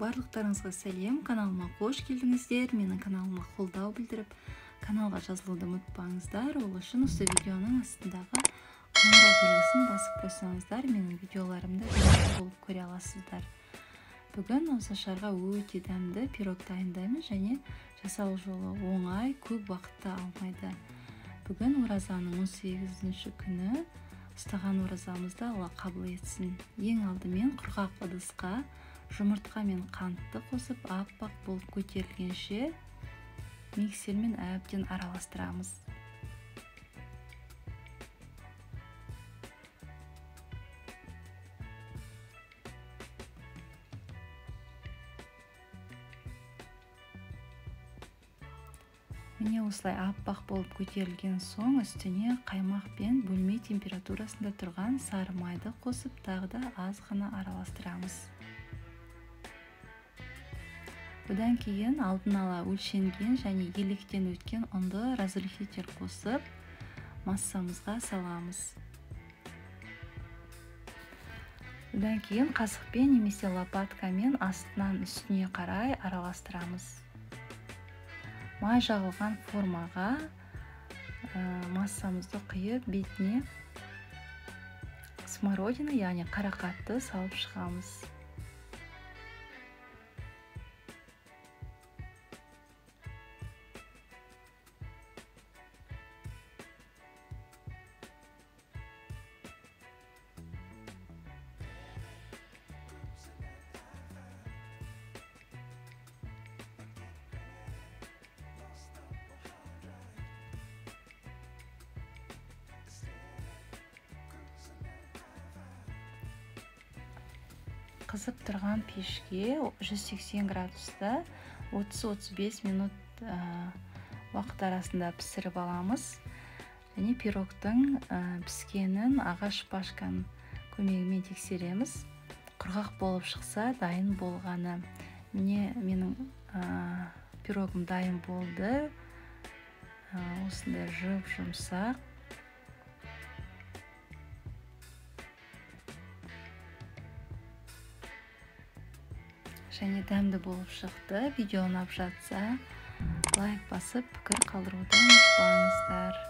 Барлықтарыңызға сәлем, каналыма қош келдіңіздер. Менің каналыма қолдау білдіріп, каналға жазылуды ұмытпаңыздар. Ол үшін осы видеоның астындағы қоңырау белгісін басып қойсаңыздар, менің видеоларымды бірінші болып көре аласыздар. Бүгін осы шарға өте дәмді пирог дайындаймыз және жасау жолы оңай, көп уақытты алмайды. Бүгін оразаның 18-ші күні. Ұстаған оразамызды Алла қабыл етсін. Ең алдымен құрғақ ыдысқа жұмыртқа мен қантты қосып, аппақ болып көтерілгенше миксермен әбден араластырамыз. Міне осылай аппақ болып көтерілген соң үстіне қаймақ пен бөлме температурасында тұрған сары майды қосып, тағы да аз ғана араластырамыз. Бұдан кейін алдын ала өлшенген және електен өткен ұнды разрыхлитель қосып, массамызға саламыз. Бұдан кейін қасықпен немесе лопаткамен астынан үстіне қарай араластырамыз. Май жағылған формаға массамызды құйып, бетіне смородина, яғни қарақатты салып шығамыз. Қызып тұрған пешке 180 градуста 30-35 минут уақыт арасында пісіріп аламыз. Және пирогтың піскенін ағаш шпажканың көмегімен тексереміз. Құрғақ болып шықса, дайын болғаны. Міне менің пирогым дайын болды. Осындай жұмсақ. Және дәмді болып шықты. Видео ұнап жатса, лайк басып, пікір қалдыруды ұмытпаңыздар.